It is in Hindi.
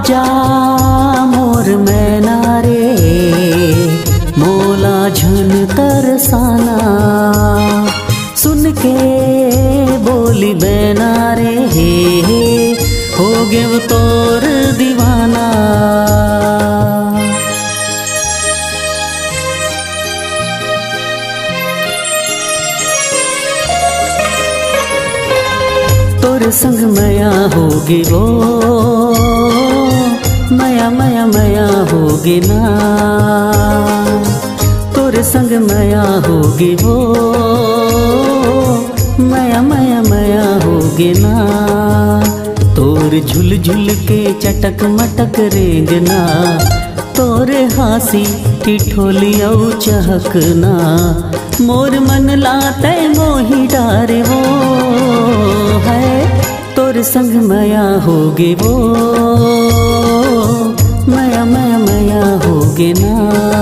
जा मोर मैना रे, मोला झुन तरसाना। सुन के बोली बैना रे, हो गे वो तोर दीवाना। तोर संग मया होगी वो, मया मया मया होगी ना। तोर संग मया होगी वो, मया मया मया होगी ना। तोर झुल झुल के चटक मटक रेंगना, तोरे हासी टिठोली औ चहकना। मोर मन लाते मोही डारे वो है, तोर संग मया होगे वो, मया मया मया होगे ना।